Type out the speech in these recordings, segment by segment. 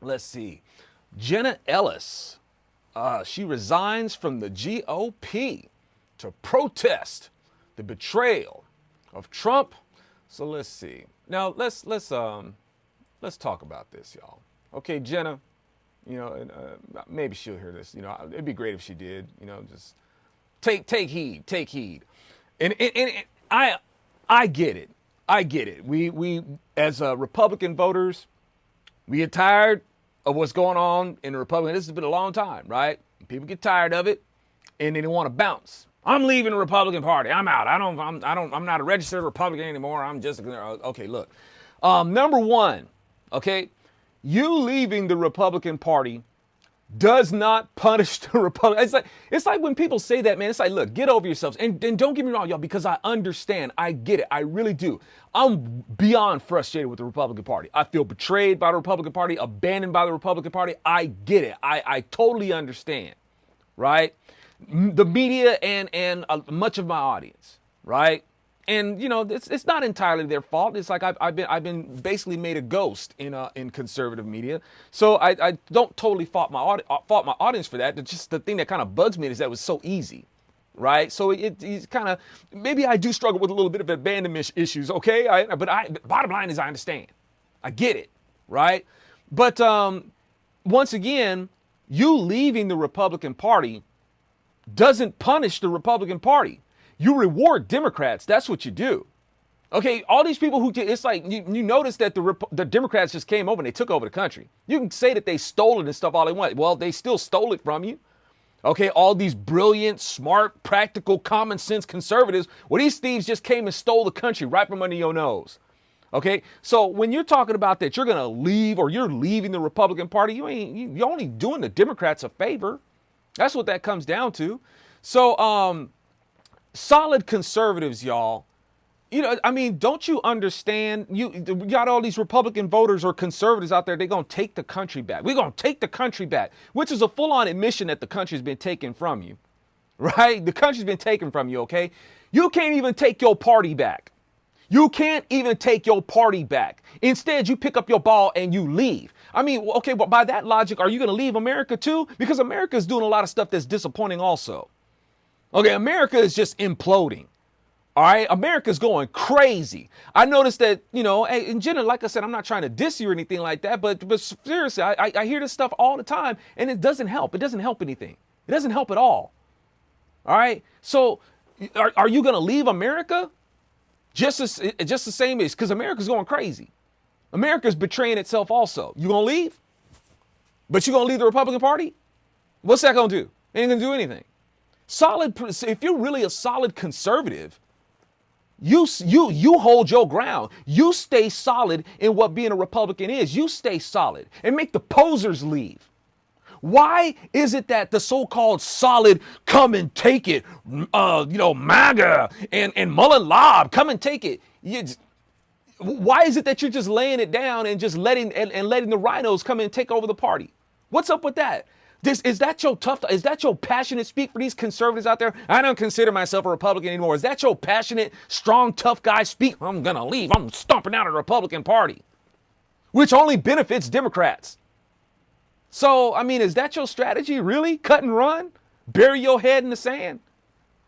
Let's see. Jenna Ellis. She resigns from the GOP to protest the betrayal of Trump. So let's see. Now let's talk about this, y'all. Okay, Jenna. Maybe she'll hear this. It'd be great if she did. Just take heed. And I get it. I get it. We as Republican voters, we get tired of what's going on in the Republican. This has been a long time, right? People get tired of it, and they want to bounce. I'm leaving the Republican Party. I'm out. I'm not a registered Republican anymore. I'm just okay. Look, number one, okay, you leaving the Republican Party does not punish the Republican. It's like when people say that, man. It's like, look, get over yourselves, and don't get me wrong, y'all, because I understand, I get it, I really do. I'm beyond frustrated with the Republican Party. I feel betrayed by the Republican Party, abandoned by the Republican Party. I get it. I totally understand, right? The media and much of my audience, right? And it's not entirely their fault. It's like I've been basically made a ghost in conservative media. So I don't totally fault my audience for that. It's just the thing that kind of bugs me is that it was so easy, right? So it's kind of, maybe I do struggle with a little bit of abandonment issues. Okay, but bottom line is I understand, I get it, right? But once again, you leaving the Republican Party doesn't punish the Republican Party. You reward Democrats. That's what you do. Okay, all these people it's like you notice that the Democrats just came over and they took over the country. You can say that they stole it and stuff all they want. Well, they still stole it from you. Okay, all these brilliant, smart, practical, common sense conservatives, well, these thieves just came and stole the country right from under your nose. Okay, so when you're talking about that you're going to leave or you're leaving the Republican Party, you're only doing the Democrats a favor. That's what that comes down to. So, solid conservatives, y'all. Don't you understand? You got all these Republican voters or conservatives out there. They're going to take the country back. We're going to take the country back, which is a full-on admission that the country's been taken from you, right? The country's been taken from you, okay? You can't even take your party back. You can't even take your party back. Instead, you pick up your ball and you leave. Okay, but by that logic, are you going to leave America too? Because America is doing a lot of stuff that's disappointing also. Okay, America is just imploding. All right, America's going crazy. I noticed that, in general, like I said, I'm not trying to diss you or anything like that, but seriously, I hear this stuff all the time, and it doesn't help. It doesn't help anything. It doesn't help at all. All right, so are you going to leave America? Just the same as, because America's going crazy. America's betraying itself also. You going to leave? But you going to leave the Republican Party? What's that going to do? It ain't going to do anything. If you're really a solid conservative, you hold your ground. You stay solid in what being a Republican is. You stay solid and make the posers leave. Why is it that the so-called solid come and take it, MAGA and Mullen Lob, come and take it? Why is it that you're just laying it down and just letting the rhinos come and take over the party? What's up with that? Is that your passionate speak for these conservatives out there? I don't consider myself a Republican anymore. Is that your passionate, strong, tough guy speak? I'm going to leave. I'm stomping out of the Republican Party, which only benefits Democrats. So, is that your strategy? Really? Cut and run? Bury your head in the sand?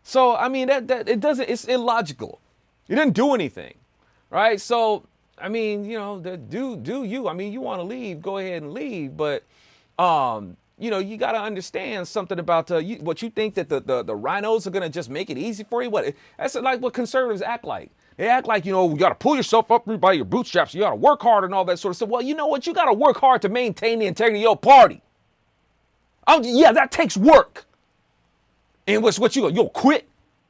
So, it's illogical. It doesn't do anything, right? So, do you? You want to leave, go ahead and leave, but, you got to understand something about what you think that the rhinos are going to just make it easy for you. That's like what conservatives act like. They act like, you got to pull yourself up by your bootstraps. You got to work hard and all that sort of stuff. Well, you know what? You got to work hard to maintain the integrity of your party. Yeah, that takes work. And you'll quit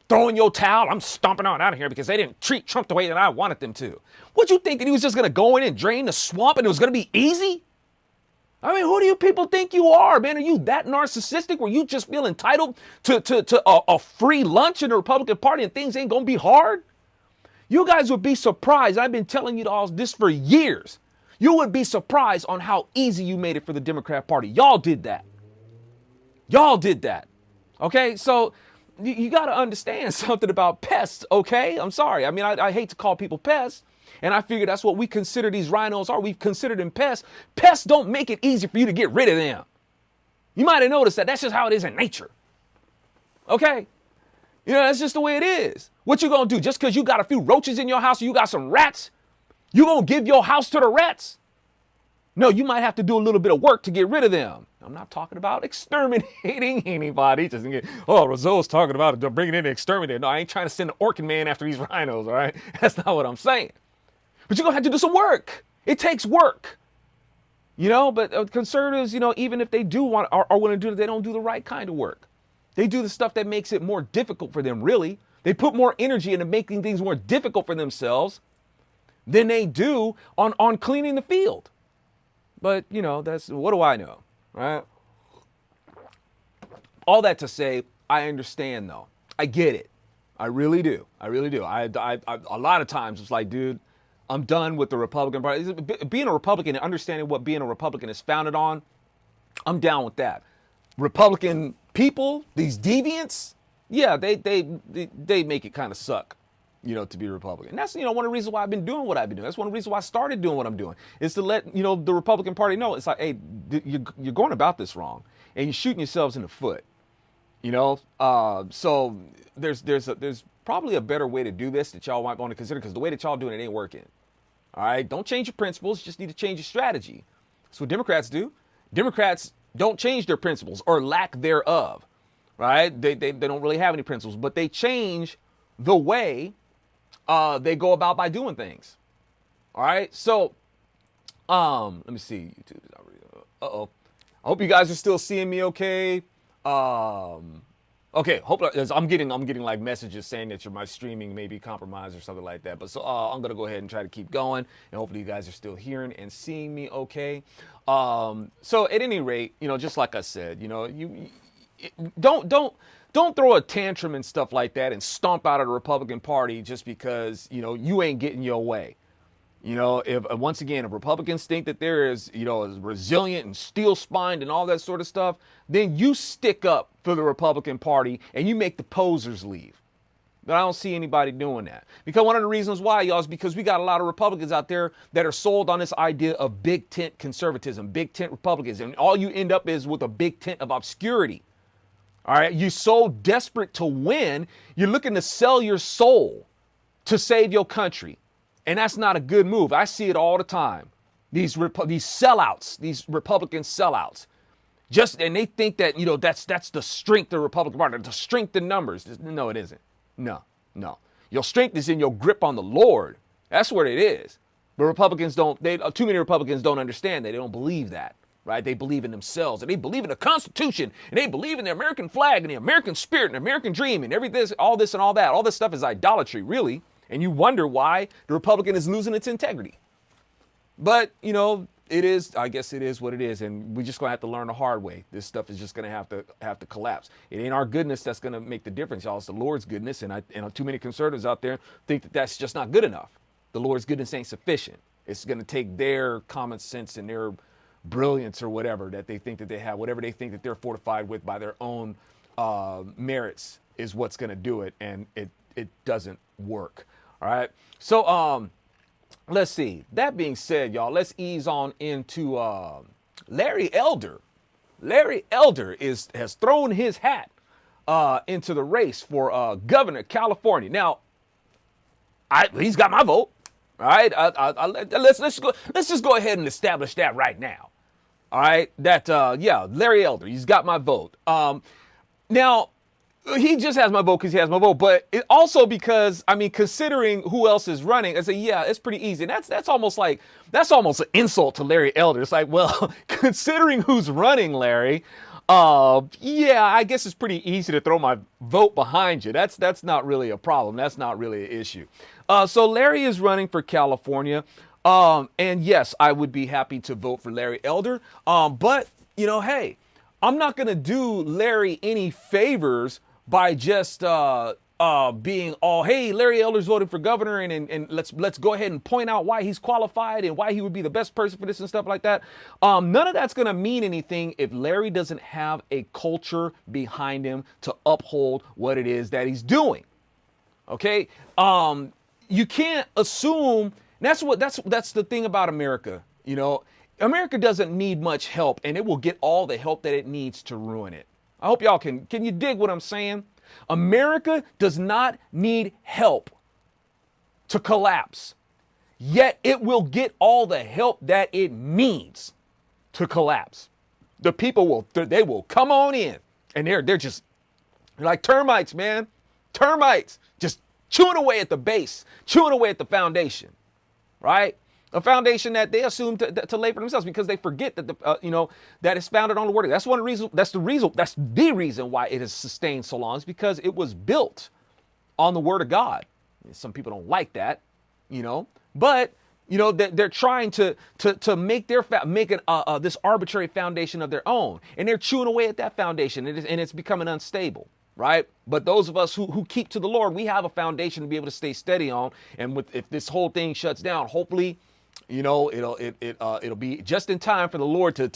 throwing your towel. I'm stomping on out of here because they didn't treat Trump the way that I wanted them to. What you think, that he was just going to go in and drain the swamp and it was going to be easy? Who do you people think you are, man? Are you that narcissistic where you just feel entitled to a free lunch in the Republican Party and things ain't going to be hard? You guys would be surprised. I've been telling you all this for years. You would be surprised on how easy you made it for the Democrat Party. Y'all did that. Okay, so you got to understand something about pests, okay? I'm sorry. I hate to call people pests, And I figure that's what we consider these rhinos are. We've considered them pests. Pests don't make it easy for you to get rid of them. You might have noticed that. That's just how it is in nature. Okay? You know, that's just the way it is. What you gonna do? Just because you got a few roaches in your house or you got some rats, you gonna give your house to the rats? No, you might have to do a little bit of work to get rid of them. I'm not talking about exterminating anybody. Just get, oh, Rizzo's talking about bringing in an exterminator. No, I ain't trying to send an Orkin man after these rhinos, all right? That's not what I'm saying. But you're going to have to do some work. It takes work. You know, but conservatives, you know, even if they do want are willing to do it, they don't do the right kind of work. They do the stuff that makes it more difficult for them, really. They put more energy into making things more difficult for themselves than they do on cleaning the field. But, you know, that's, what do I know, right? All that to say, I understand, though. I get it. I really do. I really do. I a lot of times it's like, dude, I'm done with the Republican Party. Being a Republican and understanding what being a Republican is founded on, I'm down with that. Republican people, these deviants, yeah, they make it kind of suck, you know, to be a Republican. And that's, you know, one of the reasons why I've been doing what I've been doing. That's one of the reasons why I started doing what I'm doing, is to let, you know, the Republican Party know. It's like, hey, you're going about this wrong, and you're shooting yourselves in the foot, you know? So there's probably a better way to do this that y'all might want to consider, because the way that y'all doing it ain't working. All right? Don't change your principles. You just need to change your strategy. That's what Democrats do. Democrats don't change their principles, or lack thereof, right? They don't really have any principles, but they change the way they go about by doing things. All right. So, let me see. YouTube. Uh-oh. I hope you guys are still seeing me okay. Okay. Hope I'm getting like messages saying that my streaming may be compromised or something like that. But so I'm going to go ahead and try to keep going, and hopefully you guys are still hearing and seeing me okay. So at any rate, you know, just like I said, you know, you don't throw a tantrum and stuff like that and stomp out of the Republican Party just because, you know, you ain't getting your way. You know, if once again, if Republicans think that there is, you know, is resilient and steel-spined and all that sort of stuff, then you stick up for the Republican Party and you make the posers leave. But I don't see anybody doing that. Because one of the reasons why, y'all, is because we got a lot of Republicans out there that are sold on this idea of big tent conservatism, big tent Republicans, and all you end up is with a big tent of obscurity. All right, you're so desperate to win, you're looking to sell your soul to save your country. And that's not a good move. I see it all the time. These sellouts, these Republican sellouts. And they think that, you know, that's the strength of the Republican Party, the strength in numbers. No, it isn't. No. Your strength is in your grip on the Lord. That's what it is. But Republicans too many Republicans don't understand that. They don't believe that. Right? They believe in themselves, and they believe in the Constitution, and they believe in the American flag and the American spirit and the American dream and everything, all this and all that. All this stuff is idolatry, really. And you wonder why the Republican is losing its integrity. But, you know, I guess it is what it is. And we're just going to have to learn the hard way. This stuff is just going to have to collapse. It ain't our goodness that's going to make the difference, y'all. It's the Lord's goodness. And too many conservatives out there think that that's just not good enough. The Lord's goodness ain't sufficient. It's going to take their common sense and their brilliance or whatever that they think that they have, whatever they think that they're fortified with by their own merits is what's going to do it. And it doesn't work. All right. So let's see. That being said, y'all, let's ease on into Larry Elder. Larry Elder has thrown his hat into the race for governor of California. Now, he's got my vote. All right. Let's just go ahead and establish that right now. All right. Larry Elder, he's got my vote. Now, he just has my vote because he has my vote, but it also because, I mean, considering who else is running, I say, yeah, it's pretty easy. And that's almost an insult to Larry Elder. It's like, well, considering who's running, Larry, I guess it's pretty easy to throw my vote behind you. That's not really a problem. That's not really an issue. So Larry is running for California. And yes, I would be happy to vote for Larry Elder. But, you know, hey, I'm not going to do Larry any favors by just being all, hey, Larry Elder's voting for governor, and let's go ahead and point out why he's qualified and why he would be the best person for this and stuff like that. None of that's going to mean anything if Larry doesn't have a culture behind him to uphold what it is that he's doing. Okay? You can't assume. That's the thing about America. You know, America doesn't need much help, and it will get all the help that it needs to ruin it. I hope y'all can you dig what I'm saying? America does not need help to collapse, yet it will get all the help that it needs to collapse. The people will come on in, and they're like termites, man. Termites just chewing away at the base, chewing away at the foundation, right? A foundation that they assume to lay for themselves, because they forget that that it's founded on the word. That's one reason. That's the reason why it has sustained so long, is because it was built on the word of God. Some people don't like that, but they're trying to make this arbitrary foundation of their own, and they're chewing away at that foundation, and it's becoming unstable. Right? But those of us who keep to the Lord, we have a foundation to be able to stay steady on. And if this whole thing shuts down, hopefully, it'll be just in time for the Lord to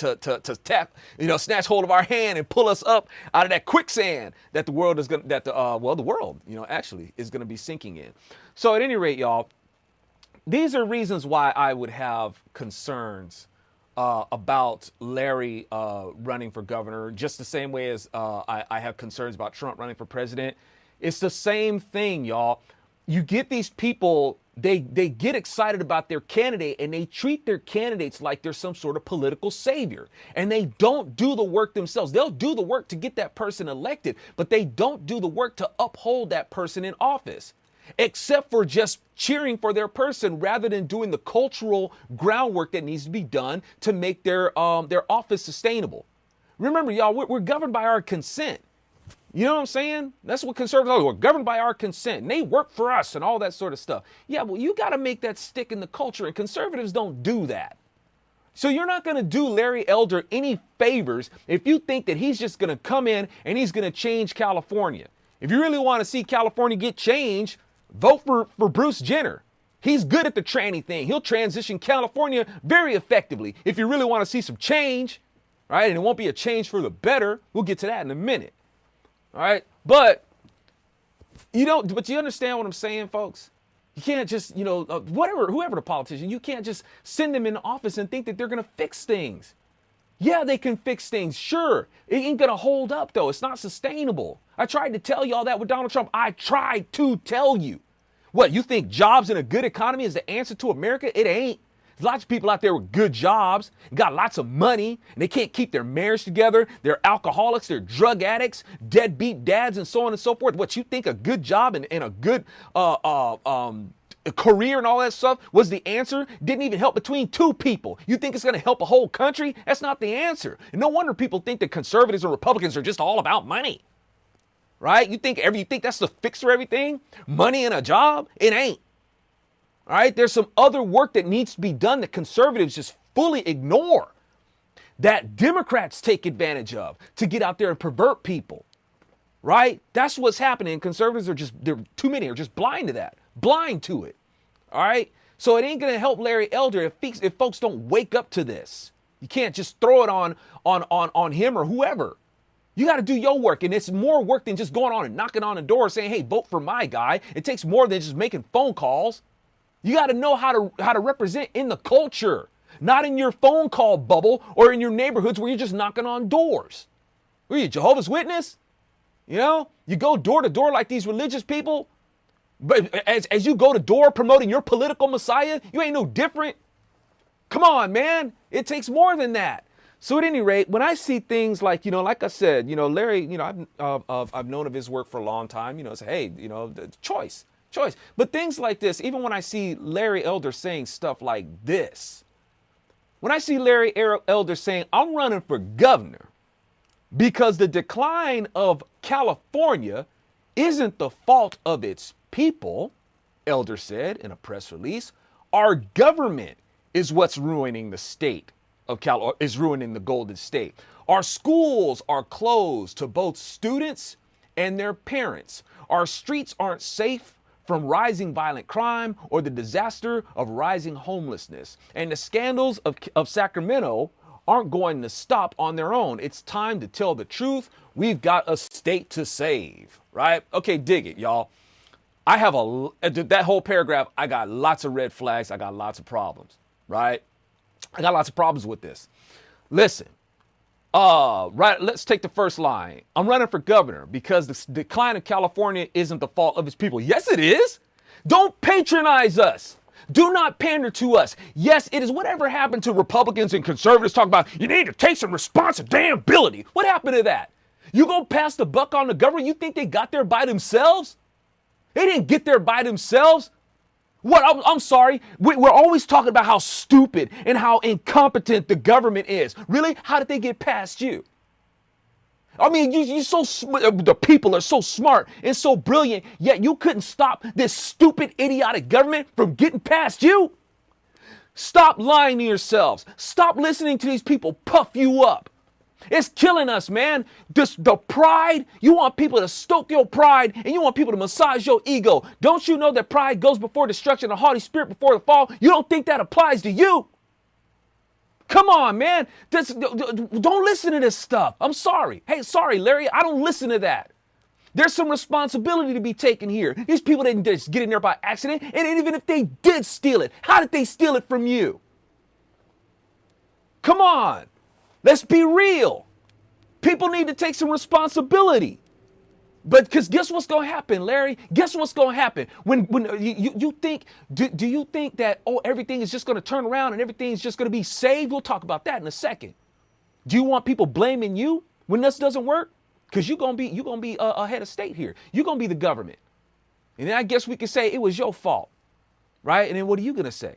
tap, snatch hold of our hand and pull us up out of that quicksand that the world is going the world, actually is going to be sinking in. So at any rate, y'all, these are reasons why I would have concerns about Larry running for governor, just the same way as I have concerns about Trump running for president. It's the same thing, y'all. You get these people, they get excited about their candidate, and they treat their candidates like they're some sort of political savior. And they don't do the work themselves. They'll do the work to get that person elected, but they don't do the work to uphold that person in office, except for just cheering for their person rather than doing the cultural groundwork that needs to be done to make their office sustainable. Remember, y'all, we're governed by our consent. You know what I'm saying? That's what conservatives are. We're governed by our consent, and they work for us and all that sort of stuff. Yeah, well, you got to make that stick in the culture, and conservatives don't do that. So you're not going to do Larry Elder any favors if you think that he's just going to come in and he's going to change California. If you really want to see California get changed, vote for Bruce Jenner. He's good at the tranny thing. He'll transition California very effectively. If you really want to see some change, right? And it won't be a change for the better. We'll get to that in a minute. All right. But you understand what I'm saying, folks? You can't just, whoever the politician, you can't just send them in office and think that they're going to fix things. Yeah, they can fix things. Sure. It ain't going to hold up, though. It's not sustainable. I tried to tell y'all that with Donald Trump. I tried to tell you. What, you think jobs in a good economy is the answer to America? It ain't. There's lots of people out there with good jobs, got lots of money, and they can't keep their marriage together. They're alcoholics, they're drug addicts, deadbeat dads, and so on and so forth. What, you think a good job and a good career and all that stuff was the answer? Didn't even help between two people. You think it's going to help a whole country? That's not the answer. And no wonder people think that conservatives and Republicans are just all about money. Right? You think that's the fix for everything? Money and a job? It ain't. All right? There's some other work that needs to be done that conservatives just fully ignore, that Democrats take advantage of to get out there and pervert people. Right? That's what's happening. Conservatives too many are just blind to that. Blind to it. All right? So it ain't going to help Larry Elder if folks don't wake up to this. You can't just throw it on him or whoever. You got to do your work, and it's more work than just going on and knocking on the door saying, hey, vote for my guy. It takes more than just making phone calls. You got to know how to represent in the culture, not in your phone call bubble or in your neighborhoods where you're just knocking on doors. Are you, Jehovah's Witness? You go door to door like these religious people, but as you go to door promoting your political messiah, you ain't no different. Come on, man. It takes more than that. So at any rate, when I see things like, like I said, Larry, I've known of his work for a long time, say, hey, the choice. But things like this, even when I see Larry Elder saying stuff like this, when I see Larry Elder saying, I'm running for governor because the decline of California isn't the fault of its people, Elder said in a press release, our government is what's ruining the state. Is ruining the Golden State. Our schools are closed to both students and their parents. Our streets aren't safe from rising violent crime or the disaster of rising homelessness. And the scandals of Sacramento aren't going to stop on their own. It's time to tell the truth. We've got a state to save, right? Okay, dig it, y'all. I have that whole paragraph. I got lots of red flags. I got lots of problems, right? I got lots of problems with this. Listen, right. Let's take the first line. I'm running for governor because the decline of California isn't the fault of its people. Yes, it is. Don't patronize us. Do not pander to us. Yes, it is. Whatever happened to Republicans and conservatives talking about you need to take some responsibility? What happened to that? You gonna pass the buck on the government? You think they got there by themselves? They didn't get there by themselves. What? I'm sorry. We're always talking about how stupid and how incompetent the government is. Really? How did they get past you? I mean, the people are so smart and so brilliant, yet you couldn't stop this stupid, idiotic government from getting past you? Stop lying to yourselves. Stop listening to these people puff you up. It's killing us, man. The pride, you want people to stoke your pride and you want people to massage your ego. Don't you know that pride goes before destruction, a haughty spirit before the fall? You don't think that applies to you? Come on, man. Don't listen to this stuff. I'm sorry. Hey, sorry, Larry. I don't listen to that. There's some responsibility to be taken here. These people didn't just get in there by accident. And even if they did steal it, how did they steal it from you? Come on. Let's be real. People need to take some responsibility. But because guess what's going to happen, Larry? Guess what's going to happen? When you think, do you think that, everything is just going to turn around and everything's just going to be saved? We'll talk about that in a second. Do you want people blaming you when this doesn't work? Because you're going to be a head of state here. You're going to be the government. And then I guess we could say it was your fault, right? And then what are you going to say?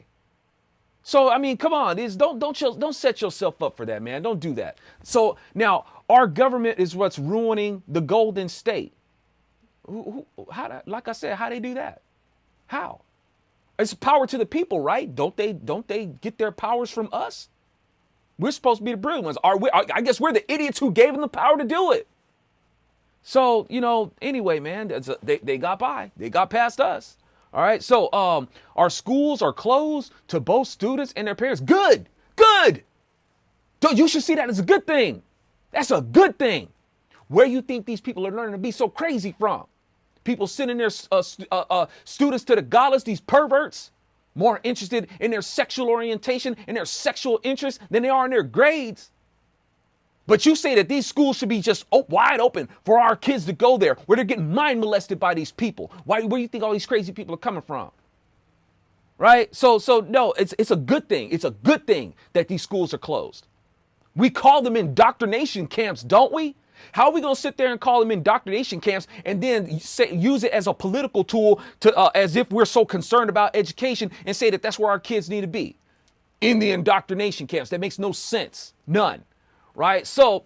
So, I mean, come on, don't set yourself up for that, man. Don't do that. So now our government is what's ruining the Golden State. Like I said, how they do that? How? It's power to the people, right? Don't they get their powers from us? We're supposed to be the brilliant ones. I guess we're the idiots who gave them the power to do it. So, anyway, man, they got by. They got past us. All right. So our schools are closed to both students and their parents. Good. You should see that as a good thing. That's a good thing. Where you think these people are learning to be so crazy from? People sending their students to the godless, these perverts, more interested in their sexual orientation and their sexual interests than they are in their grades. But you say that these schools should be just wide open for our kids to go there, where they're getting mind molested by these people. Where do you think all these crazy people are coming from? Right? So no, it's a good thing. It's a good thing that these schools are closed. We call them indoctrination camps, don't we? How are we going to sit there and call them indoctrination camps and then use it as a political tool to as if we're so concerned about education and say that that's where our kids need to be? In the indoctrination camps. That makes no sense. None. Right? So,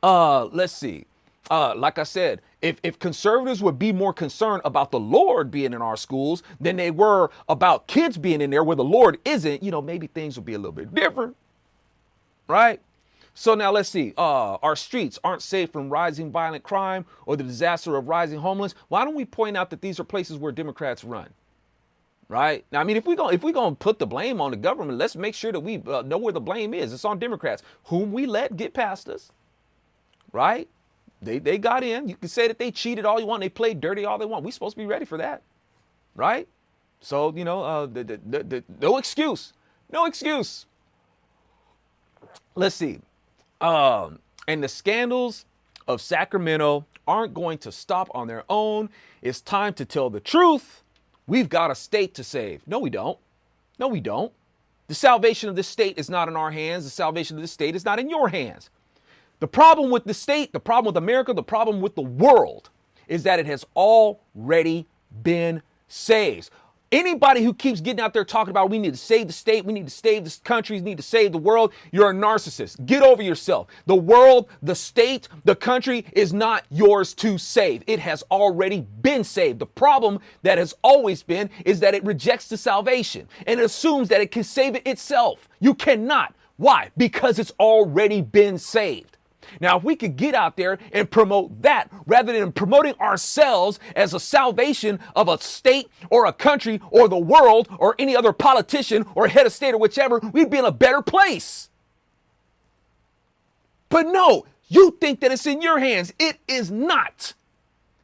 let's see. Like I said, if conservatives would be more concerned about the Lord being in our schools than they were about kids being in there where the Lord isn't, maybe things would be a little bit different. Right? So now let's see. Our streets aren't safe from rising violent crime or the disaster of rising homeless. Why don't we point out that these are places where Democrats run? Right? Now, I mean, if we're going to put the blame on the government, let's make sure that we know where the blame is. It's on Democrats, whom we let get past us. Right? They got in. You can say that they cheated all you want. They played dirty all they want. We're supposed to be ready for that. Right? So, no excuse. No excuse. Let's see. And the scandals of Sacramento aren't going to stop on their own. It's time to tell the truth. We've got a state to save. No, we don't. No, we don't. The salvation of this state is not in our hands. The salvation of this state is not in your hands. The problem with the state, the problem with America, the problem with the world is that it has already been saved. Anybody who keeps getting out there talking about we need to save the state, we need to save this country, we need to save the world, you're a narcissist. Get over yourself. The world, the state, the country is not yours to save. It has already been saved. The problem that has always been is that it rejects the salvation and it assumes that it can save it itself. You cannot. Why? Because it's already been saved. Now, if we could get out there and promote that rather than promoting ourselves as a salvation of a state or a country or the world or any other politician or head of state or whichever, we'd be in a better place. But no, you think that it's in your hands. It is not.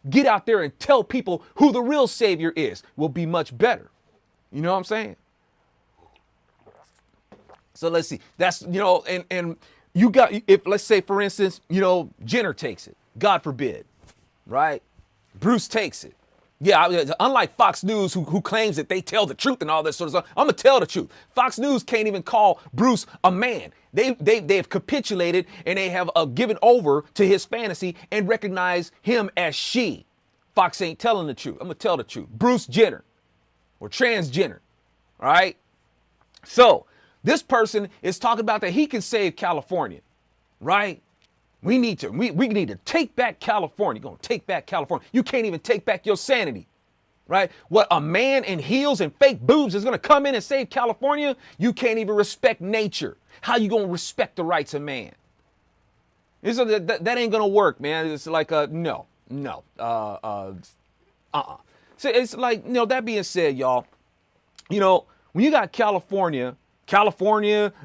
Get out there and tell people who the real savior is. Will be much better. You know what I'm saying? So let's see. That's, and you got, if let's say, for instance, Jenner takes it. God forbid, right? Bruce takes it. Yeah, unlike Fox News, who claims that they tell the truth and all that sort of stuff, I'm gonna tell the truth. Fox News can't even call Bruce a man. They've capitulated and they have given over to his fantasy and recognize him as she. Fox ain't telling the truth. I'm gonna tell the truth. Bruce Jenner, or transgender, all right? So this person is talking about that he can save California, right? We need to take back California. You're gonna take back California. You can't even take back your sanity, right? What, a man in heels and fake boobs is gonna come in and save California? You can't even respect nature. How you gonna respect the rights of man? That ain't gonna work, man. It's like no. So it's like, that being said, y'all, when you got California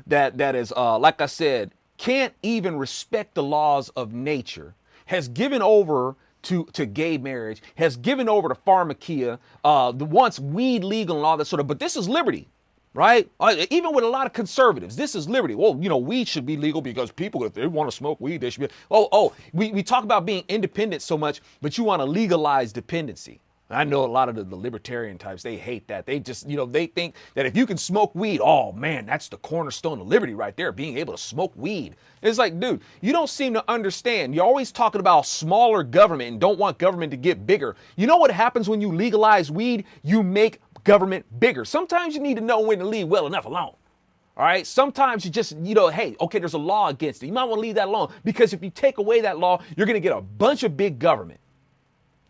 that is, like I said, can't even respect the laws of nature, has given over to gay marriage, has given over to pharmakia, the once weed legal and all that sort of, but this is liberty, right? Even with a lot of conservatives, this is liberty. Well, weed should be legal because people, if they want to smoke weed, they should be, we talk about being independent so much, but you want to legalize dependency. I know a lot of the libertarian types, they hate that. They just, they think that if you can smoke weed, oh man, that's the cornerstone of liberty right there, being able to smoke weed. It's like, dude, you don't seem to understand. You're always talking about smaller government and don't want government to get bigger. You know what happens when you legalize weed? You make government bigger. Sometimes you need to know when to leave well enough alone. All right. Sometimes you just, hey, okay, there's a law against it. You might want to leave that alone, because if you take away that law, you're going to get a bunch of big government.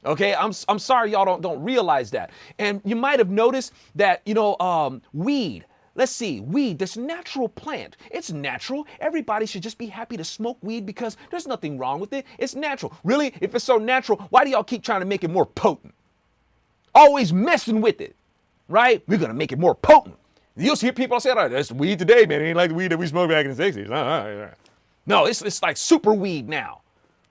Okay, I'm sorry y'all don't realize that. And you might have noticed that, weed, let's see, weed, this natural plant, it's natural. Everybody should just be happy to smoke weed because there's nothing wrong with it. It's natural. Really, if it's so natural, why do y'all keep trying to make it more potent? Always messing with it, right? We're going to make it more potent. You'll hear people say, oh, that's weed today, man. It ain't like the weed that we smoked back in the 60s. No, it's like super weed now.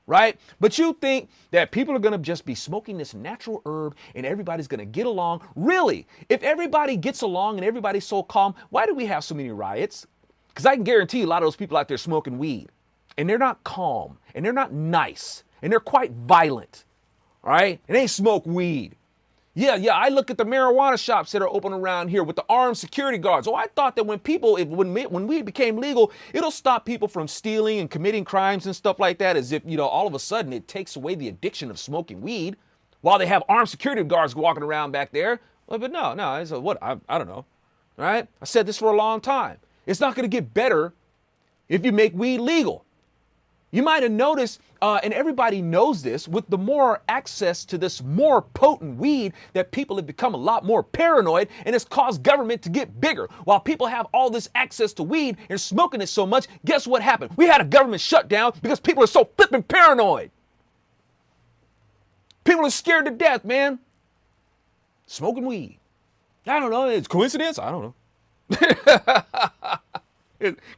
Right? But you think that people are going to just be smoking this natural herb and everybody's going to get along? Really? If everybody gets along and everybody's so calm, why do we have so many riots? Because I can guarantee you a lot of those people out there smoking weed and they're not calm and they're not nice and they're quite violent. All right? And they smoke weed. Yeah, I look at the marijuana shops that are open around here with the armed security guards. Oh, I thought that when weed became legal, it'll stop people from stealing and committing crimes and stuff like that, as if, all of a sudden it takes away the addiction of smoking weed while they have armed security guards walking around back there. Well, but no, it's what? I don't know. All right? I said this for a long time. It's not going to get better if you make weed legal. You might have noticed, and everybody knows this, with the more access to this more potent weed, that people have become a lot more paranoid, and it's caused government to get bigger. While people have all this access to weed and smoking it so much, guess what happened? We had a government shutdown because people are so flipping paranoid. People are scared to death, man. Smoking weed. I don't know. It's coincidence? I don't know.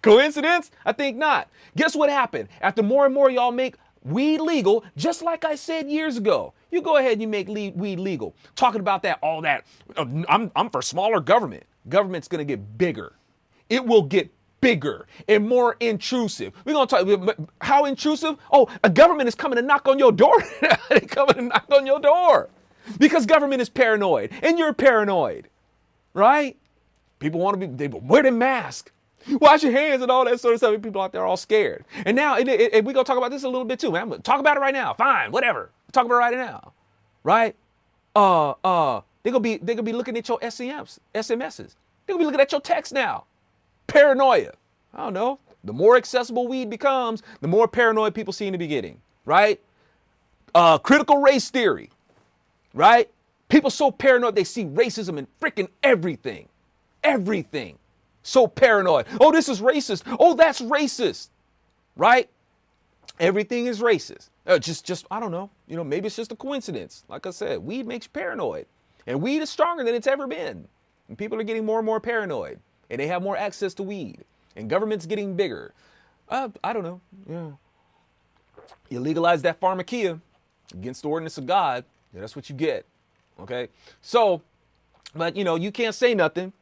Coincidence? I think not. Guess what happened? After more and more y'all make weed legal, just like I said years ago, you go ahead and you make weed legal. Talking about that, all that. I'm for smaller government. Government's going to get bigger. It will get bigger and more intrusive. We're going to talk, how intrusive? Oh, a government is coming to knock on your door. They're coming to knock on your door because government is paranoid and you're paranoid, right? People want to they wear their mask. Wash your hands and all that sort of stuff. People out there all scared. And now, and we're going to talk about this a little bit too, man. I'm going to talk about it right now. Fine, whatever. Talk about it right now. Right? They're going to be looking at your SMSs. They're going to be looking at your text now. Paranoia. I don't know. The more accessible weed becomes, the more paranoid people seem to be getting. Right? Critical race theory. Right? People so paranoid they see racism in freaking everything. Everything. So paranoid. Oh, this is racist. Oh, that's racist. Right? Everything is racist. Just I don't know. Maybe it's just a coincidence. Like I said, weed makes you paranoid. And weed is stronger than it's ever been. And people are getting more and more paranoid. And they have more access to weed. And government's getting bigger. I don't know. Yeah. You legalize that pharmakia. against the ordinance of God, yeah, that's what you get. Okay. So, but you can't say nothing.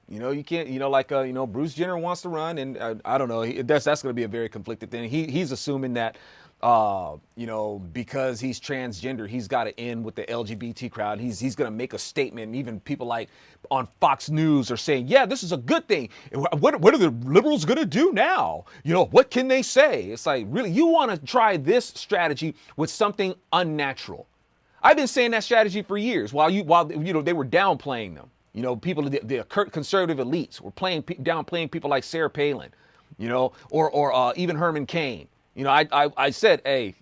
You can't, like, Bruce Jenner wants to run, and I don't know. That's going to be a very conflicted thing. He's assuming that, because he's transgender, he's got to end with the LGBT crowd. He's going to make a statement. And even people like on Fox News are saying, yeah, this is a good thing. What are the liberals going to do now? What can they say? It's like, really, you want to try this strategy with something unnatural. I've been saying that strategy for years while they were downplaying them. People, the conservative elites were downplaying people like Sarah Palin, or even Herman Cain. I said, hey,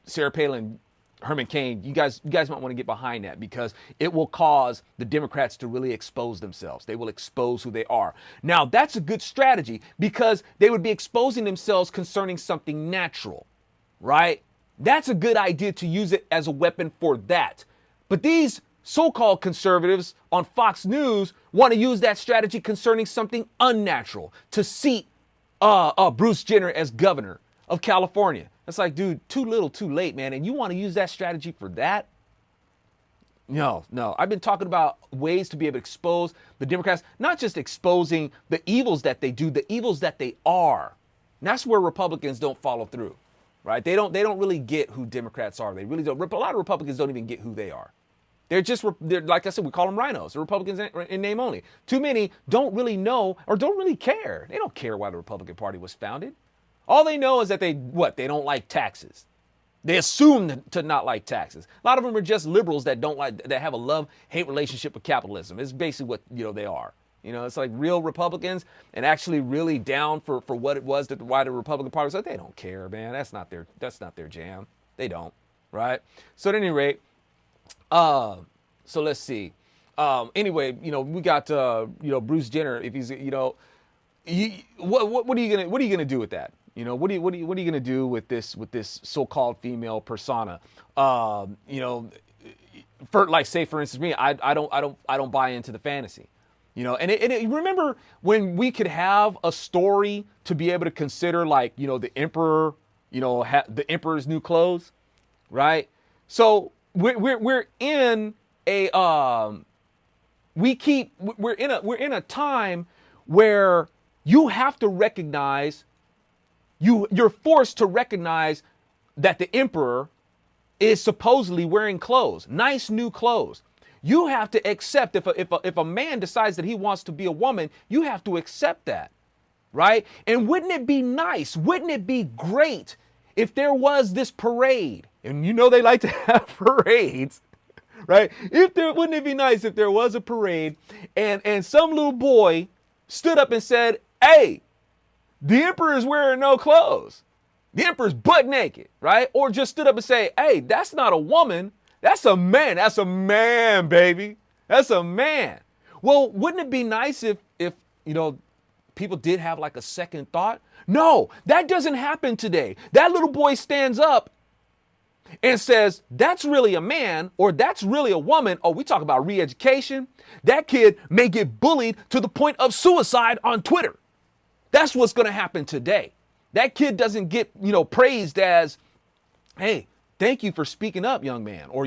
Sarah Palin, Herman Cain, you guys might want to get behind that, because it will cause the Democrats to really expose themselves. They will expose who they are. Now, that's a good strategy, because they would be exposing themselves concerning something natural, right? That's a good idea to use it as a weapon for that. But these so-called conservatives on Fox News want to use that strategy concerning something unnatural to seat Bruce Jenner as governor of California. It's like, dude, too little, too late, man. And you want to use that strategy for that? No. I've been talking about ways to be able to expose the Democrats, not just exposing the evils that they do, the evils that they are. And that's where Republicans don't follow through, right? They don't really get who Democrats are. They really don't. A lot of Republicans don't even get who they are. They're like I said, we call them rhinos. They're Republicans in name only. Too many don't really know or don't really care. They don't care why the Republican Party was founded. All they know is that they don't like taxes. They assume to not like taxes. A lot of them are just liberals that have a love-hate relationship with capitalism. It's basically what they are. It's like real Republicans and actually really down for what it was why the Republican Party was like, they don't care, man. That's not their jam. They don't, right? So at any rate, so let's see. Anyway, we got Bruce Jenner. If he's what are you gonna do with that? What are you gonna do with this so-called female persona? For instance, me, I don't buy into the fantasy. Remember when we could have a story to be able to consider, like, the emperor, the emperor's new clothes, right? So we're in a time where you have to recognize, you're forced to recognize that the emperor is supposedly wearing clothes, nice new clothes. You have to accept, if a man decides that he wants to be a woman, you have to accept that, right? And wouldn't it be nice, wouldn't it be great if there was this parade? And they like to have parades, right? Wouldn't it be nice if there was a parade and some little boy stood up and said, hey, the emperor is wearing no clothes. The emperor's butt naked, right? Or just stood up and say, hey, that's not a woman. That's a man. That's a man, baby. That's a man. Well, wouldn't it be nice if people did have like a second thought? No, that doesn't happen today. That little boy stands up and says, that's really a man, or that's really a woman. Oh, we talk about re-education. That kid may get bullied to the point of suicide on Twitter. That's what's going to happen today. That kid doesn't get, praised as, hey, thank you for speaking up, young man or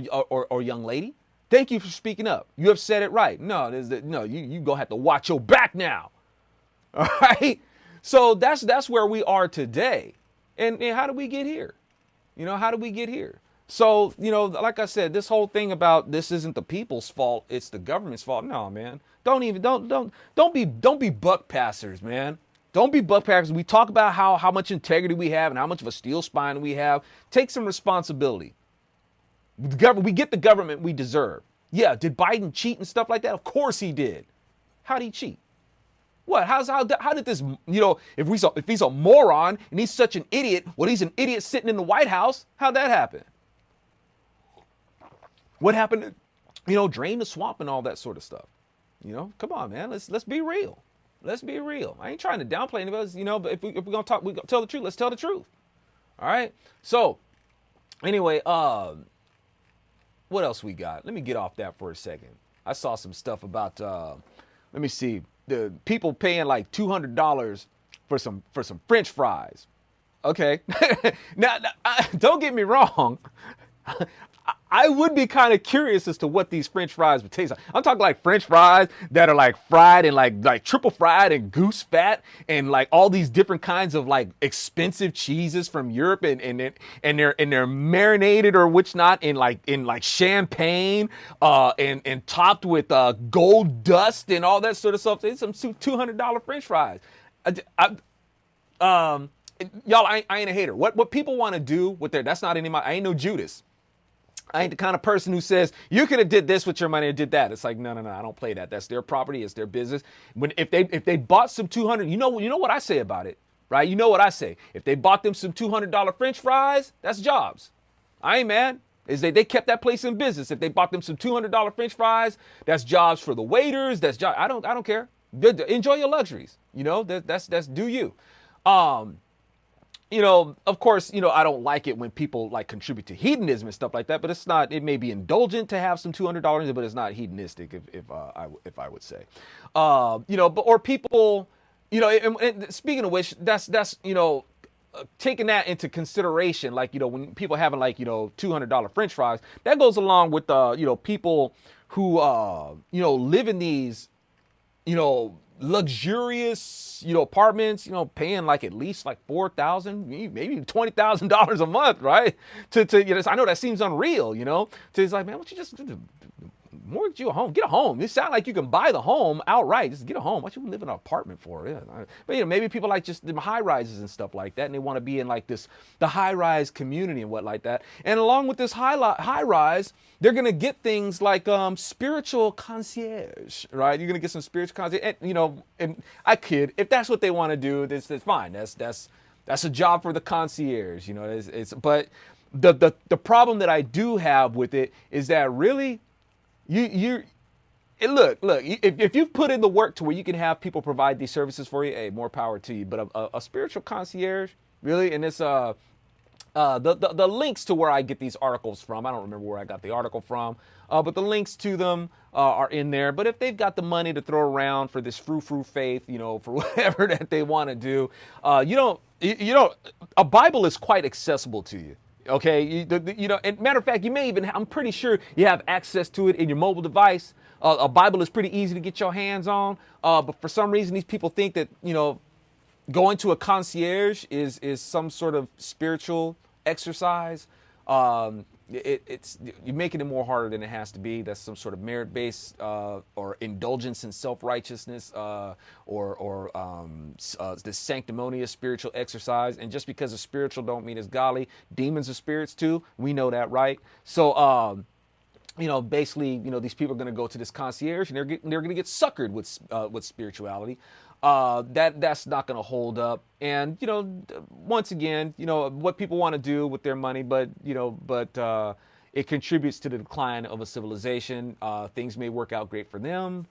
young lady. Thank you for speaking up. You have said it right. No, you gonna have to watch your back now. All right. So that's where we are today. And how do we get here? How do we get here? So, like I said, this whole thing about this isn't the people's fault, it's the government's fault. No, man. Don't be buck passers, man. Don't be buck passers. We talk about how much integrity we have and how much of a steel spine we have. Take some responsibility. We get the government we deserve. Yeah, did Biden cheat and stuff like that? Of course he did. How'd he cheat? What? How did this, if he's a moron and he's such an idiot, well, he's an idiot sitting in the White House. How'd that happen? What happened to, drain the swamp and all that sort of stuff? Come on, man. Let's be real. Let's be real. I ain't trying to downplay anybody, but if we're going to talk, we tell the truth. Let's tell the truth. All right. So anyway, what else we got? Let me get off that for a second. I saw some stuff about, let me see, the people paying like $200 for some French fries. Okay. Now, don't get me wrong. I would be kind of curious as to what these French fries would taste like. I'm talking like French fries that are like fried and like triple fried and goose fat and like all these different kinds of like expensive cheeses from Europe and they're marinated or which not in champagne and topped with gold dust and all that sort of stuff. It's some $200 French fries. Um, y'all, I ain't a hater. What people want to do with that's not any of my. I ain't no Judas. I ain't the kind of person who says you could have did this with your money or did that. It's like no, I don't play that. That's their property. It's their business. If they bought some 200, you know what I say about it, right? You know what I say. If they bought them some $200 French fries, that's jobs. I ain't mad. They kept that place in business. If they bought them some $200 French fries, that's jobs for the waiters. That's job. I don't care. Enjoy your luxuries. That's do you. Of course, I don't like it when people like contribute to hedonism and stuff like that, but it's not, it may be indulgent to have some $200, but it's not hedonistic if I would say, or people, and speaking of which, that's taking that into consideration, like, when people having like, $200 French fries, that goes along with, people who, live in these, luxurious, apartments, paying like at least like $4,000, maybe $20,000 a month, right? I know that seems unreal, it's like, man, why don't you just mortgage you a home, get a home. It sounds like you can buy the home outright. Just get a home. What you live in an apartment for? Yeah. But maybe people like just the high rises and stuff like that, and they want to be in like the high rise community and what like that. And along with this high rise, they're gonna get things like spiritual concierge, right? You're gonna get some spiritual concierge, and I kid. If that's what they want to do, that's fine. That's a job for the concierge, but the problem that I do have with it is that really. Look, if you've put in the work to where you can have people provide these services for you, hey, more power to you. But a spiritual concierge, really, and it's the links to where I get these articles from. I don't remember where I got the article from, but the links to them are in there. But if they've got the money to throw around for this frou-frou faith, for whatever that they want to do, a Bible is quite accessible to you. Okay, and matter of fact, you may I'm pretty sure you have access to it in your mobile device. A Bible is pretty easy to get your hands on, but for some reason, these people think that, going to a concierge is some sort of spiritual exercise. You're making it more harder than it has to be. That's some sort of merit-based or indulgence in self-righteousness or this sanctimonious spiritual exercise. And just because it's spiritual don't mean it's godly. Demons are spirits too. We know that, right? So, basically, these people are going to go to this concierge and they're going to get suckered with spirituality. That's not going to hold up. And, once again, what people want to do with their money, but it contributes to the decline of a civilization. Things may work out great for them,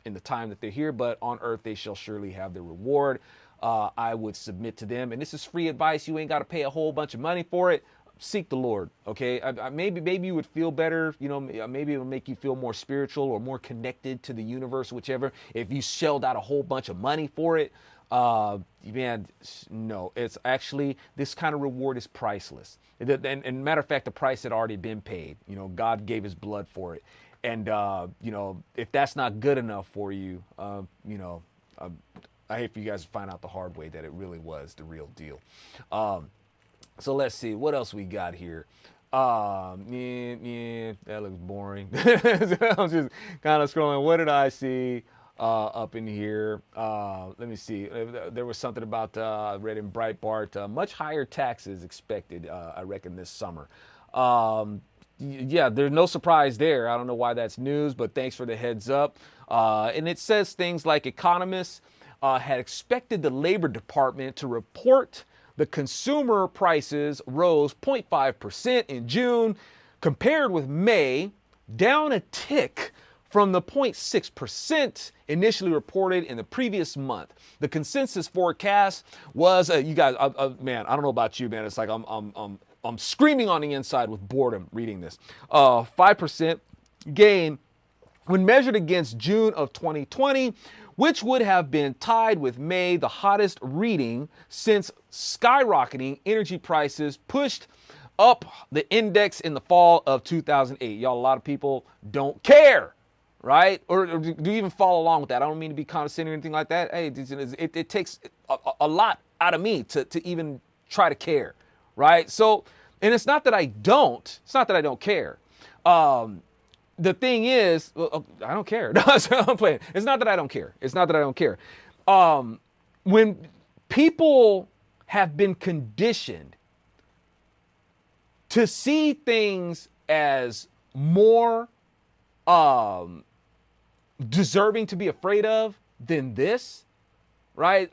in the time that they're here, but on earth they shall surely have their reward. I would submit to them, and this is free advice. You ain't got to pay a whole bunch of money for it. Seek the Lord, okay? Maybe you would feel better, maybe it would make you feel more spiritual or more connected to the universe, whichever, if you shelled out a whole bunch of money for it. Man, no, it's actually, this kind of reward is priceless. And matter of fact, the price had already been paid. God gave his blood for it. And, if that's not good enough for you, I hate for you guys to find out the hard way that it really was the real deal. So let's see what else we got here. That looks boring. I'm just kind of scrolling. What did I see up in here? Let me see. There was something about I read in Breitbart. Much higher taxes expected, I reckon, this summer. Yeah, there's no surprise there. I don't know why that's news, but thanks for the heads up. And it says things like economists had expected the Labor Department to report the consumer prices rose 0.5% in June, compared with May, down a tick from the 0.6% initially reported in the previous month. The consensus forecast was, you guys, man, I don't know about you, man. It's like I'm screaming on the inside with boredom reading this. 5% gain when measured against June of 2020, which would have been tied with May, the hottest reading since skyrocketing energy prices pushed up the index in the fall of 2008. Y'all, a lot of people don't care, right? Or do you even follow along with that? I don't mean to be condescending or anything like that. Hey, it takes a lot out of me to even try to care, right? So, and it's not that I don't care. The thing is, I don't care. No, I'm playing. It's not that I don't care. It's not that I don't care. When people have been conditioned to see things as more deserving to be afraid of than this, right?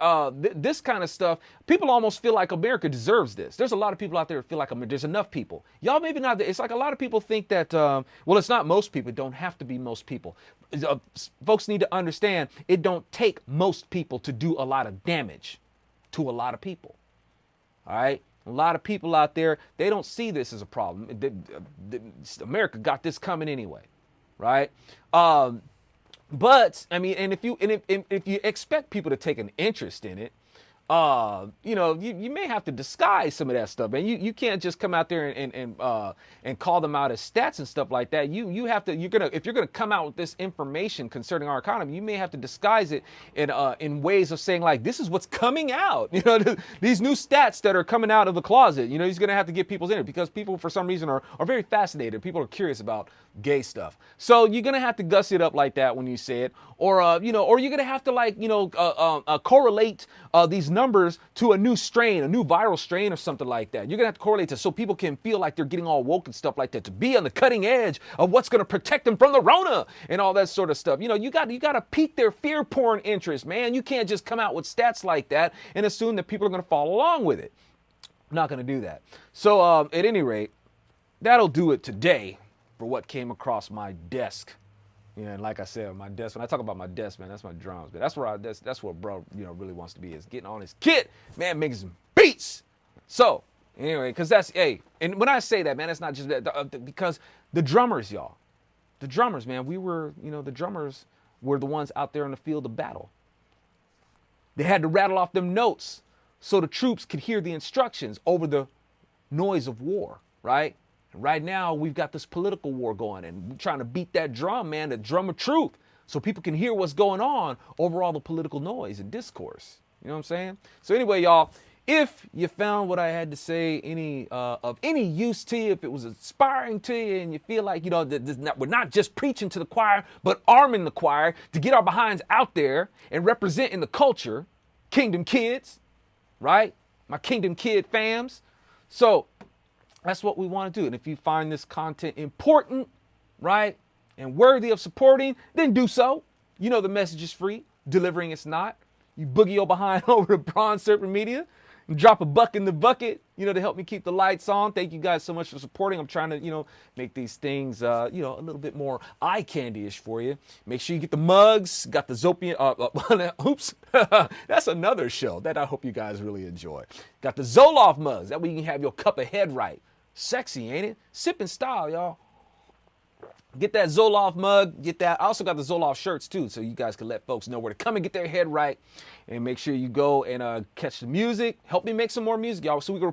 This kind of stuff, people almost feel like America deserves this. There's a lot of people out there that feel like there's enough people. Y'all maybe not. It's like a lot of people think that, well, it's not most people. It don't have to be most people. Folks need to understand it don't take most people to do a lot of damage to a lot of people. All right? A lot of people out there, they don't see this as a problem. America got this coming anyway, right? But I mean, and if you expect people to take an interest in it, you may have to disguise some of that stuff, man. You can't just come out there and call them out as stats and stuff like that. You have to, if you're gonna come out with this information concerning our economy, you may have to disguise it in ways of saying like, this is what's coming out. These new stats that are coming out of the closet. He's gonna have to get people's in it because people for some reason are very fascinated. People are curious about gay stuff. So you're gonna have to guss it up like that when you say it, or you're gonna have to correlate these numbers to a new strain, a new viral strain or something like that. You're gonna have to correlate to so people can feel like they're getting all woke and stuff like that, to be on the cutting edge of what's gonna protect them from the Rona and all that sort of stuff. You gotta pique their fear porn interest, man. You can't just come out with stats like that and assume that people are gonna follow along with it. I'm not gonna do that. So at any rate, that'll do it today for what came across my desk. And like I said, my desk, when I talk about my desk, man, that's my drums. But that's what bro, really wants to be, is getting on his kit, man, making some beats. So anyway, because and when I say that, man, it's not just that, because the drummers, y'all, the drummers, man, the drummers were the ones out there in the field of battle. They had to rattle off them notes so the troops could hear the instructions over the noise of war, right? Right now, we've got this political war going, and we're trying to beat that drum, man, the drum of truth, so people can hear what's going on over all the political noise and discourse. You know what I'm saying? So anyway, y'all, if you found what I had to say of any use to you, if it was inspiring to you, and you feel like, we're not just preaching to the choir, but arming the choir to get our behinds out there and representing the culture, Kingdom Kids, right? My Kingdom Kid fams. So that's what we want to do. And if you find this content important, right, and worthy of supporting, then do so. The message is free. Delivering it's not. You boogie your behind over to Bronze Serpent Media and drop a buck in the bucket, to help me keep the lights on. Thank you guys so much for supporting. I'm trying to, make these things, a little bit more eye candy-ish for you. Make sure you get the mugs. Got the Zopian, oops, that's another show that I hope you guys really enjoy. Got the Zoloft mugs. That way you can have your cup of head right. Sexy, ain't it? Sipping style, y'all. Get that Zoloft mug. Get that. I also got the Zoloft shirts too, so you guys can let folks know where to come and get their head right. And make sure you go and catch the music. Help me make some more music, y'all, so we can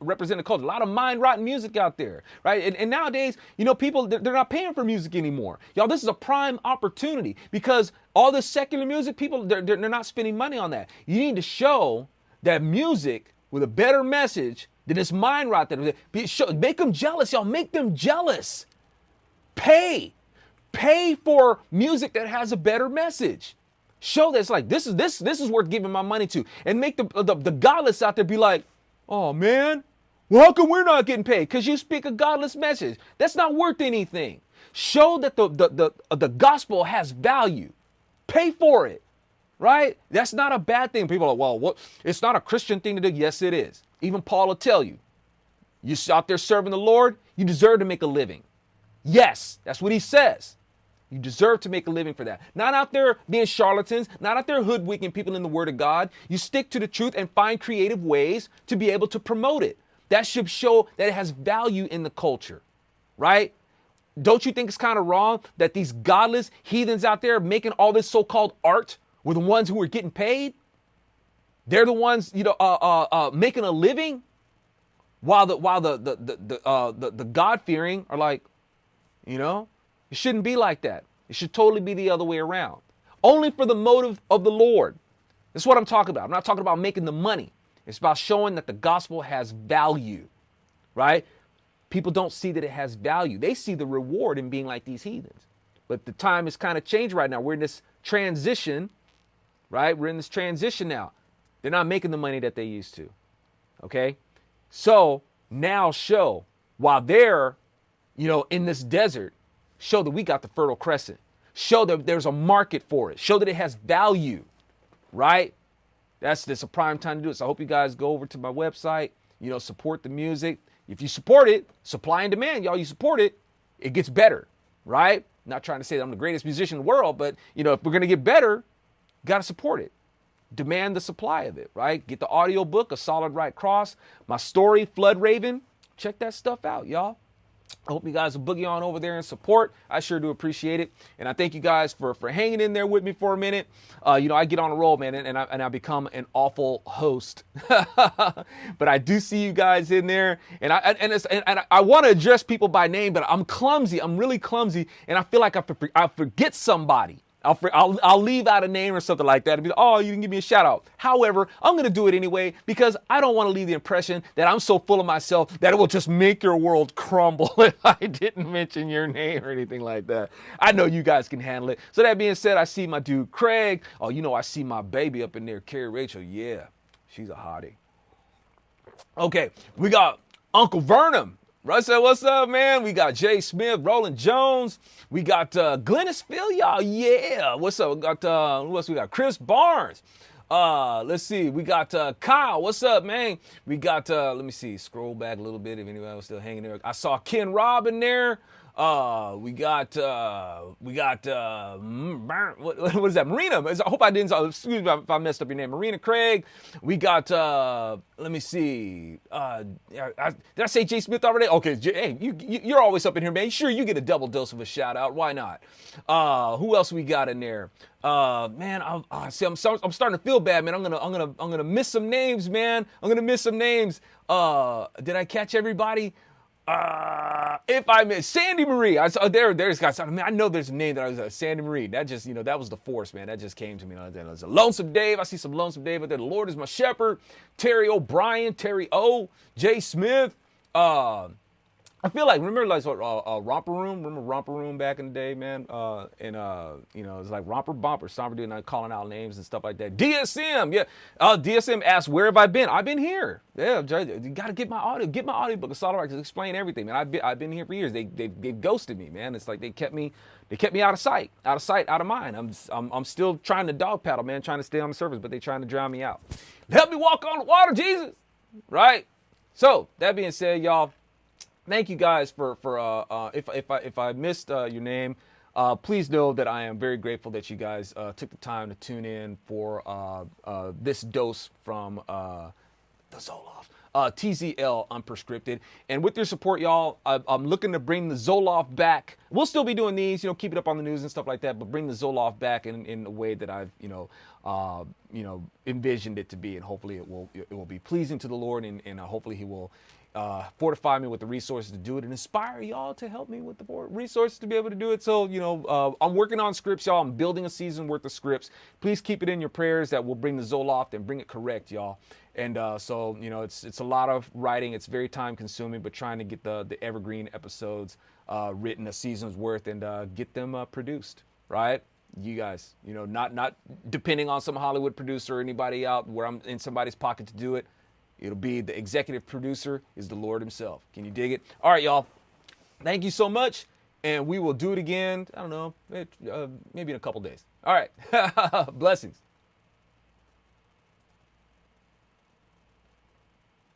represent the culture. A lot of mind-rotten music out there, right? And nowadays, people, they're not paying for music anymore. Y'all, this is a prime opportunity because all this secular music, people, they're not spending money on that. You need to show that music with a better message than this mind rot that make them jealous, y'all. Make them jealous. Pay for music that has a better message. Show that it's like this is worth giving my money to, and make the godless out there be like, oh man, well, how come we're not getting paid? Because you speak a godless message. That's not worth anything. Show that the gospel has value. Pay for it. Right? That's not a bad thing. People are like, well, what? It's not a Christian thing to do. Yes, it is. Even Paul will tell you. You're out there serving the Lord, you deserve to make a living. Yes, that's what he says. You deserve to make a living for that. Not out there being charlatans, not out there hoodwinking people in the Word of God. You stick to the truth and find creative ways to be able to promote it. That should show that it has value in the culture, right? Don't you think it's kind of wrong that these godless heathens out there making all this so-called art were the ones who were getting paid. They're the ones, making a living, while the God-fearing are like, it shouldn't be like that. It should totally be the other way around. Only for the motive of the Lord. That's what I'm talking about. I'm not talking about making the money. It's about showing that the gospel has value, right? People don't see that it has value. They see the reward in being like these heathens. But the time has kind of changed right now. We're in this transition, right? We're in this transition now. They're not making the money that they used to, okay? So now show, while they're, in this desert, show that we got the Fertile Crescent. Show that there's a market for it. Show that it has value, right? That's a prime time to do it. So I hope you guys go over to my website, support the music. If you support it, supply and demand, y'all, you support it, it gets better, right? Not trying to say that I'm the greatest musician in the world, but, if we're going to get better, got to support it. Demand the supply of it, right? Get the audio book, A Solid Right Cross, my story, Flood Raven. Check that stuff out, y'all. I hope you guys will boogie on over there and support. I sure do appreciate it. And I thank you guys for hanging in there with me for a minute. I get on a roll, man, and I become an awful host. But I do see you guys in there. And I want to address people by name, but I'm clumsy. I'm really clumsy. And I feel like I forget somebody. I'll leave out a name or something like that and be like, oh, you didn't give me a shout out. However, I'm going to do it anyway because I don't want to leave the impression that I'm so full of myself that it will just make your world crumble if I didn't mention your name or anything like that. I know you guys can handle it. So that being said, I see my dude Craig. Oh, I see my baby up in there, Carrie Rachel. Yeah, she's a hottie. Okay, we got Uncle Vernum. Russ said, what's up, man? We got Jay Smith, Roland Jones. We got Glennis Phil, y'all. Yeah. What's up? We got, who else we got? Chris Barnes. Let's see. We got Kyle. What's up, man? We got, let me see. Scroll back a little bit if anybody was still hanging there. I saw Ken Robb in there. We got what is that? Marina. I hope I didn't, excuse me if I messed up your name. Marina Craig. We got, let me see. Did I say Jay Smith already? Okay. Hey, you're always up in here, man. Sure, you get a double dose of a shout out. Why not? Who else we got in there? Man, I'm starting to feel bad, man. I'm gonna miss some names, man. I'm gonna miss some names. Did I catch everybody? If I miss Sandy Marie, I saw there's guys. I mean, I know there's a name that I was Sandy Marie. That just, that was the force, man. That just came to me. There's a Lonesome Dave. I see some Lonesome Dave out there. The Lord is my shepherd. Terry O'Brien, Terry O, Jay Smith. I feel like, remember like Romper Room? Remember Romper Room back in the day, man? It was like Romper Bumper. Somber dude, and calling out names and stuff like that. DSM, yeah. DSM asked, where have I been? I've been here. Yeah, you got to get my audiobook, A Solid Right, to explain everything, man. I've been here for years. They've ghosted me, man. It's like they kept me out of sight, out of mind. I'm still trying to dog paddle, man, trying to stay on the surface, but they're trying to drown me out. Help me walk on the water, Jesus. Right? So, that being said, y'all, thank you guys for if I missed your name, please know that I am very grateful that you guys took the time to tune in for this dose from the Zoloft, TZL Unprescripted. And with your support, y'all, I'm looking to bring the Zoloft back. We'll still be doing these, keep it up on the news and stuff like that, but bring the Zoloft back in a way that I've envisioned it to be, and hopefully it will be pleasing to the Lord, and hopefully He will fortify me with the resources to do it and inspire y'all to help me with the resources to be able to do it. So, I'm working on scripts, y'all. I'm building a season worth of scripts. Please keep it in your prayers that we'll bring the Zoloft and bring it correct, y'all. And so, it's a lot of writing. It's very time consuming, but trying to get the evergreen episodes written a season's worth and get them produced, right? You guys, not depending on some Hollywood producer or anybody out where I'm in somebody's pocket to do it. It'll be the executive producer is the Lord Himself. Can you dig it? All right, y'all. Thank you so much. And we will do it again, I don't know, maybe in a couple days. All right. Blessings.